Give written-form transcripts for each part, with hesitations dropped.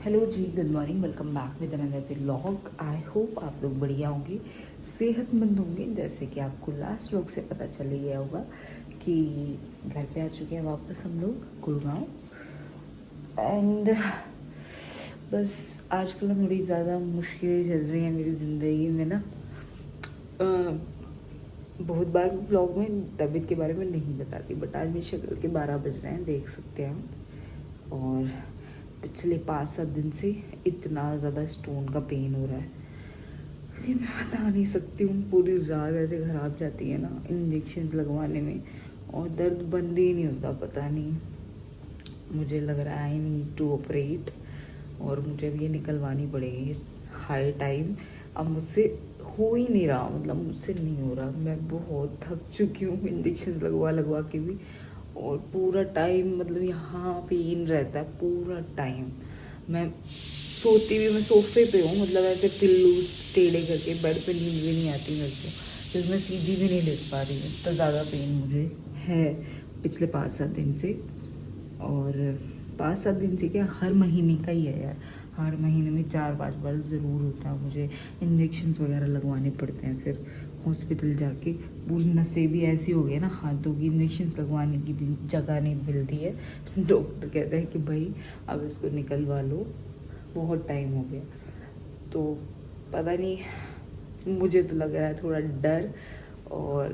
Hello ji, good morning, welcome back with another vlog. I hope आप लोग बढ़िया होंगे, सेहतमंद होंगे। जैसे कि आपको लास्ट व्लॉग से पता चल ही गया होगा कि घर पे आ चुके हैं वापस हम लोग गुड़गांव। एंड बस आजकल थोड़ी ज़्यादा मुश्किलें चल रही हैं मेरी ज़िंदगी में ना। बहुत बार व्लॉग में तबीयत के बारे में नहीं बताती, बट आज मेरी शक्ल के 12 बज रहे हैं, देख सकते हैं आप। और पिछले 5-7 दिन से इतना ज़्यादा स्टोन का पेन हो रहा है कि मैं बता नहीं सकती हूँ। पूरी रात ऐसे ख़राब जाती है ना इंजेक्शन्स लगवाने में, और दर्द बंद ही नहीं होता। पता नहीं, मुझे लग रहा है आई नीड टू ऑपरेट, और मुझे अब ये निकलवानी पड़ेगी हाई टाइम। अब मुझसे हो ही नहीं रहा, मतलब मुझसे नहीं हो रहा। मैं बहुत थक चुकी हूँ इंजेक्शन लगवा के भी, और पूरा टाइम मतलब यहाँ पेन रहता है पूरा टाइम। मैं सोती भी, मैं सोफे पे हूँ, मतलब ऐसे पिल्लू टेढ़े करके, बेड पे नींद भी नहीं आती मेरे को, तो मैं सीधी भी नहीं लेट पा रही हूँ। इतना ज़्यादा पेन मुझे है पिछले 5-7 दिन से। और 5-7 दिन से क्या, हर महीने का ही है यार। हर महीने में 4-5 बार ज़रूर होता है मुझे इंजेक्शन्स वगैरह लगवाने पड़ते हैं। फिर हॉस्पिटल जाके पूरी नसें भी ऐसी हो गई ना, हाथों की इंजेक्शन्स लगवाने की भी जगह नहीं मिलती है। डॉक्टर कहता है कि भाई अब इसको निकलवा लो, बहुत टाइम हो गया। तो पता नहीं, मुझे तो लग रहा है थोड़ा डर। और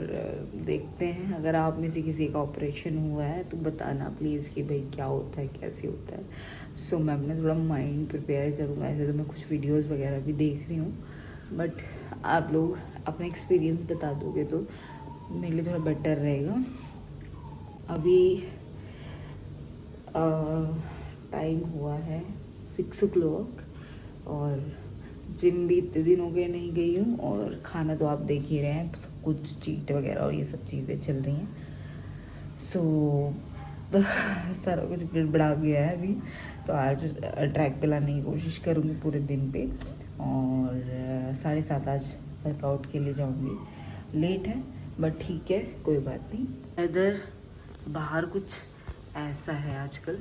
देखते हैं, अगर आप में से किसी का ऑपरेशन हुआ है तो बताना प्लीज़ कि भाई क्या होता है, कैसे होता है। सो मैं अपना थोड़ा माइंड प्रिपेयर करूँगा। ऐसे तो मैं कुछ वीडियोस वगैरह भी देख रही हूँ, बट आप लोग अपना एक्सपीरियंस बता दोगे तो मेरे लिए थोड़ा बेटर रहेगा। अभी टाइम हुआ है 6 o'clock, और जिम भी इतने दिन हो गए नहीं गई हूँ, और खाना तो आप देख ही रहे हैं, सब कुछ चीट वगैरह और ये सब चीज़ें चल रही हैं। सो सारा कुछ गड़बड़ा गया है अभी। तो आज ट्रैक पे लाने की कोशिश करूँगी पूरे दिन पे, और 7:30 आज वर्कआउट के लिए जाऊँगी। लेट है बट ठीक है, कोई बात नहीं। इधर बाहर कुछ ऐसा है आजकल,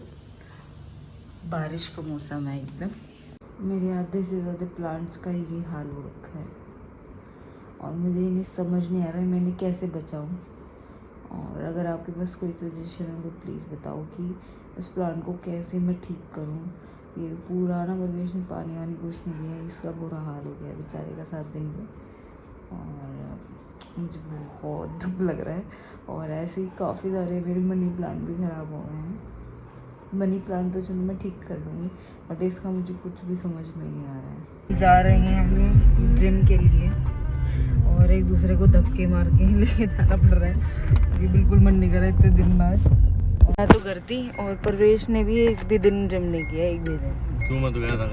बारिश का मौसम है एकदम। मेरे आधे से ज़्यादा प्लांट्स का ही हाल हो रखा है, और मुझे इन्हें समझ नहीं आ रहा है मैंने कैसे बचाऊं। और अगर आपके पास कोई सजेशन है तो प्लीज़ बताओ कि इस प्लांट को कैसे मैं ठीक करूं। ये पूरा ना परवेश में पानी वानी कुछ नहीं दिया, इसका बुरा हाल हो गया बेचारे का 7 दिन में, और मुझे बहुत दुख लग रहा है। और ऐसे ही काफ़ी सारे मेरे मनी प्लांट भी ख़राब हो गए हैं। मनी प्लांट तो चलो मैं ठीक कर लूँगी, बट इसका मुझे कुछ भी समझ में नहीं आ रहा है। जा रहे हैं हम जिम के लिए, और एक दूसरे को धक्के मार के लेके जाना पड़ रहा है, क्योंकि बिल्कुल मन नहीं कर रहा इतने दिन बाद। मैं तो करती, और परवेश ने भी एक भी दिन जिम नहीं किया, एक भी दिन। तू मत गया था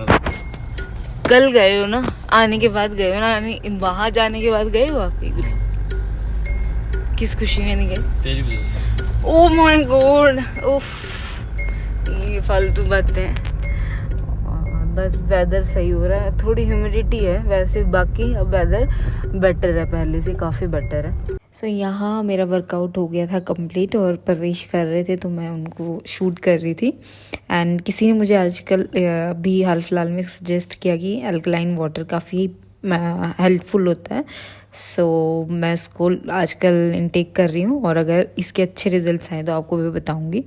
कल गए हो ना, आने के बाद गए हो ना, वहाँ जाने के बाद गए हो आप? किस खुशी में नहीं गए? तेरी भी ओह माय गॉड, उफ, ये फालतू बातें हैं। बस वेदर सही हो रहा है, थोड़ी ह्यूमिडिटी है वैसे, बाकी अब वेदर बेटर है, पहले से काफ़ी बेटर है। सो यहाँ मेरा वर्कआउट हो गया था कंप्लीट, और प्रवेश कर रहे थे तो मैं उनको शूट कर रही थी। एंड किसी ने मुझे आजकल भी हाल फिलहाल में सजेस्ट किया कि अल्कलाइन वाटर काफ़ी हेल्पफुल होता है। सो मैं इसको आजकल इनटेक कर रही हूँ, और अगर इसके अच्छे रिजल्ट्स आए तो आपको भी बताऊँगी।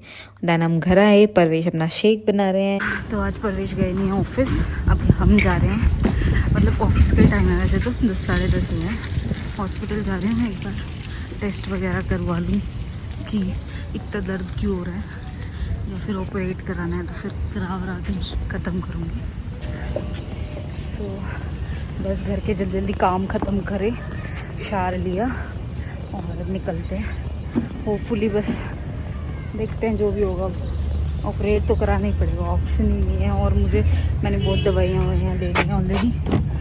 देन हम घर आए, परवेश अपना शेक बना रहे हैं। तो आज परवेश गए नहीं ऑफिस, अभी हम जा रहे हैं, मतलब ऑफिस का टाइम है वैसे तो 10 साढ़े 10 हुए हैं। हॉस्पिटल जा रहे हैं, एक बार टेस्ट वगैरह करवा लूँ कि इतना दर्द क्यों हो रहा है, या फिर ऑपरेट कराना है तो फिर करा के ख़त्म करूँगी। सो बस घर के जल्दी जल्दी काम ख़त्म करें, शार लिया और अब निकलते हैं। होपफुली बस देखते हैं जो भी होगा, ऑपरेट तो कराना ही पड़ेगा, ऑप्शन ही नहीं है। और मैंने बहुत दवाइयाँ ववाइयाँ ले ली हैं ऑलरेडी।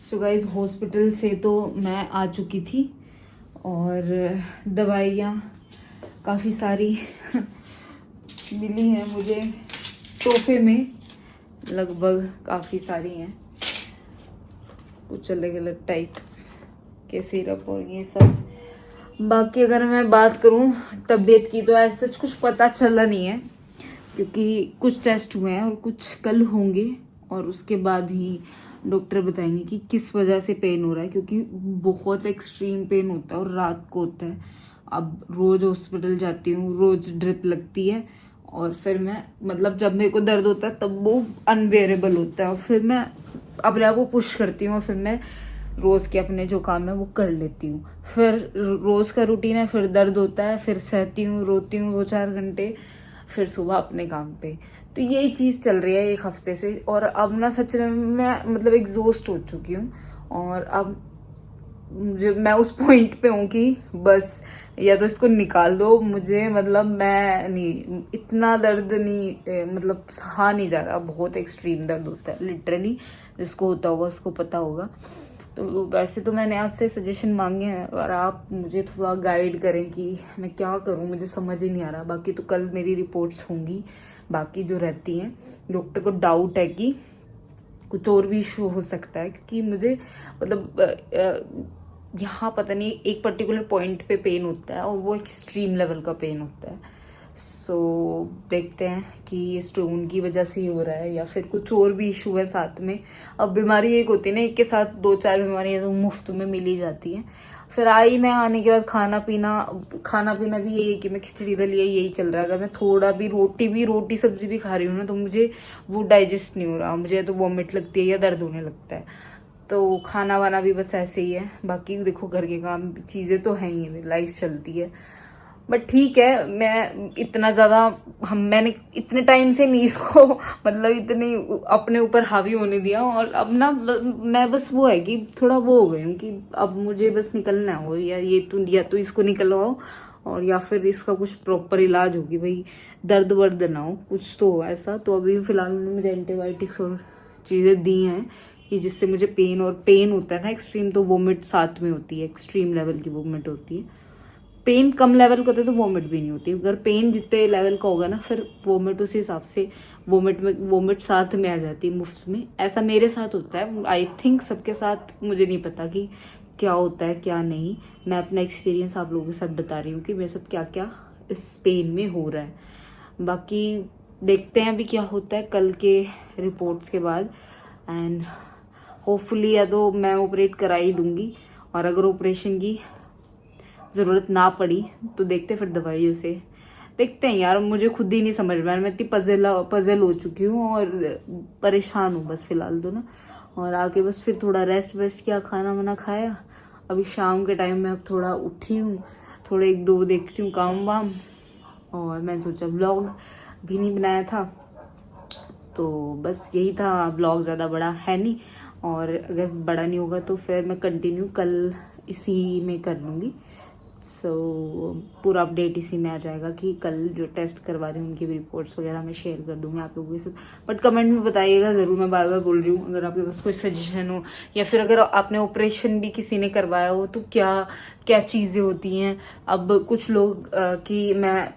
सो गाइस, हॉस्पिटल से तो मैं आ चुकी थी, और दवाइयाँ काफ़ी सारी मिली हैं मुझे तोहफे में, लगभग काफ़ी सारी हैं, कुछ अलग अलग टाइप के सिरप और ये सब। बाकी अगर मैं बात करूं तबीयत की तो ऐसा कुछ पता चला नहीं है, क्योंकि कुछ टेस्ट हुए हैं और कुछ कल होंगे, और उसके बाद ही डॉक्टर बताएंगे कि किस वजह से पेन हो रहा है, क्योंकि बहुत एक्सट्रीम पेन होता है और रात को होता है। अब रोज़ हॉस्पिटल जाती हूँ, रोज़ ड्रिप लगती है, और फिर मैं मतलब जब मेरे को दर्द होता है तब वो अनबेरेबल होता है, और फिर मैं अपने आप को पुश करती हूँ और फिर मैं रोज़ के अपने जो काम है वो कर लेती हूँ। फिर रोज़ का रूटीन है, फिर दर्द होता है, फिर सहती हूँ, रोती हूँ 2-4 घंटे, फिर सुबह अपने काम पे। तो यही चीज़ चल रही है 1 हफ्ते से, और अब ना सच में मैं मतलब एग्जॉस्ट हो चुकी हूँ, और अब मुझे मैं उस पॉइंट पे हूँ कि बस या तो इसको निकाल दो मुझे, मतलब मैं नहीं, इतना दर्द नहीं, मतलब सहा नहीं जा रहा, बहुत एक्सट्रीम दर्द होता है लिटरली, जिसको होता होगा उसको पता होगा। तो वैसे तो मैंने आपसे सजेशन मांगे हैं, और आप मुझे थोड़ा गाइड करें कि मैं क्या करूं, मुझे समझ ही नहीं आ रहा। बाकी तो कल मेरी रिपोर्ट्स होंगी, बाकी जो रहती हैं, डॉक्टर को डाउट है कि कुछ और भी इशू हो सकता है, क्योंकि मुझे मतलब यहाँ पता नहीं एक पर्टिकुलर पॉइंट पे पेन होता है, और वो एक्सट्रीम लेवल का पेन होता है। सो देखते हैं कि ये स्टोन की वजह से ही हो रहा है या फिर कुछ और भी इशू है साथ में। अब बीमारी एक होती है ना, एक के साथ 2-4 बीमारियां तो मुफ्त में मिल ही जाती हैं। फिर आई मैं आने के बाद खाना पीना भी यही है कि मैं खिचड़ी दलिया यही चल रहा है। अगर मैं थोड़ा भी रोटी सब्जी भी खा रही हूँ ना, तो मुझे वो डाइजेस्ट नहीं हो रहा, मुझे तो वॉमिट लगती है या दर्द होने लगता है। तो खाना वाना भी बस ऐसे ही है। बाकी देखो घर के काम चीज़ें तो हैं ही, लाइफ चलती है। बट ठीक है, मैं इतना ज़्यादा मैंने इतने टाइम से नहीं इसको मतलब इतनी अपने ऊपर हावी होने दिया, और अब ना मैं बस वो है कि थोड़ा वो हो गई हूँ कि अब मुझे बस निकलना हो, या तो इसको निकलवाओ, और या फिर इसका कुछ प्रॉपर इलाज होगी भाई, दर्द वर्द ना हो, कुछ तो हो ऐसा। तो अभी फिलहाल उन्होंने मुझे एंटीबायोटिक्स और चीज़ें दी हैं कि जिससे मुझे पेन होता है ना एक्सट्रीम, तो वोमिट साथ में होती है, एक्सट्रीम लेवल की वोमिट होती है। पेन कम लेवल का होता है तो वोमिट भी नहीं होती, अगर पेन जितने लेवल का होगा ना, फिर वोमिट उसी हिसाब से वोमिट साथ में आ जाती है मुफ्त में। ऐसा मेरे साथ होता है, आई थिंक सबके साथ, मुझे नहीं पता कि क्या होता है क्या नहीं। मैं अपना एक्सपीरियंस आप लोगों के साथ बता रही हूँ कि मेरे साथ क्या क्या इस पेन में हो रहा है। बाकी देखते हैं अभी क्या होता है कल के रिपोर्ट्स के बाद, एंड होपफुली या तो मैं ऑपरेट करा ही दूंगी, और अगर ऑपरेशन की ज़रूरत ना पड़ी तो देखते फिर दवाइयों से देखते हैं। यार मुझे खुद ही नहीं समझ में आ रहा, मैं इतनी पजल हो चुकी हूँ और परेशान हूँ बस फिलहाल तो ना। और आके बस फिर थोड़ा रेस्ट किया, खाना वाना खाया। अभी शाम के टाइम में अब थोड़ा उठी हूँ, थोड़े 1-2 देखती हूँ काम वाम, और मैंने सोचा व्लॉग भी नहीं बनाया था, तो बस यही था। व्लॉग ज़्यादा बड़ा है नहीं, और अगर बड़ा नहीं होगा तो फिर मैं कंटिन्यू कल इसी में कर लूँगी। सो पूरा अपडेट इसी में आ जाएगा कि कल जो टेस्ट करवा रही हूँ उनकी भी रिपोर्ट्स वगैरह मैं शेयर कर दूँगी आप लोगों के साथ। बट कमेंट में बताइएगा ज़रूर, मैं बार बार बोल रही हूँ, अगर आपके पास कोई सजेशन हो, या फिर अगर आपने ऑपरेशन भी किसी ने करवाया हो तो क्या क्या चीज़ें होती हैं। अब कुछ लोग की मैं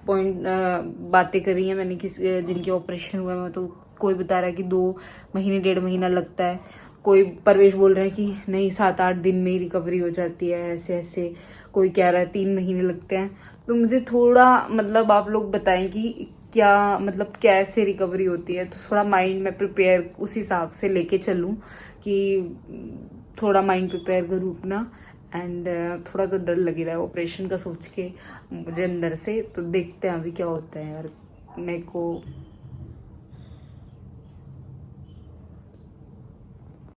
बातें करी हैं मैंने, किसी जिनके ऑपरेशन हुआ है, तो कोई बता रहा है कि 2 महीने 1.5 महीना लगता है, कोई परवेश बोल रहे हैं कि नहीं 7-8 दिन में ही रिकवरी हो जाती है, ऐसे कोई कह रहा है 3 महीने लगते हैं। तो मुझे थोड़ा मतलब आप लोग बताएं कि क्या मतलब कैसे रिकवरी होती है, तो थोड़ा माइंड में प्रिपेयर उस हिसाब से लेके चलूं, कि थोड़ा माइंड प्रिपेयर करूँ अपना। एंड थोड़ा तो डर लग रहा है ऑपरेशन का सोच के मुझे अंदर से, तो देखते हैं अभी क्या होता है यार। मेरे को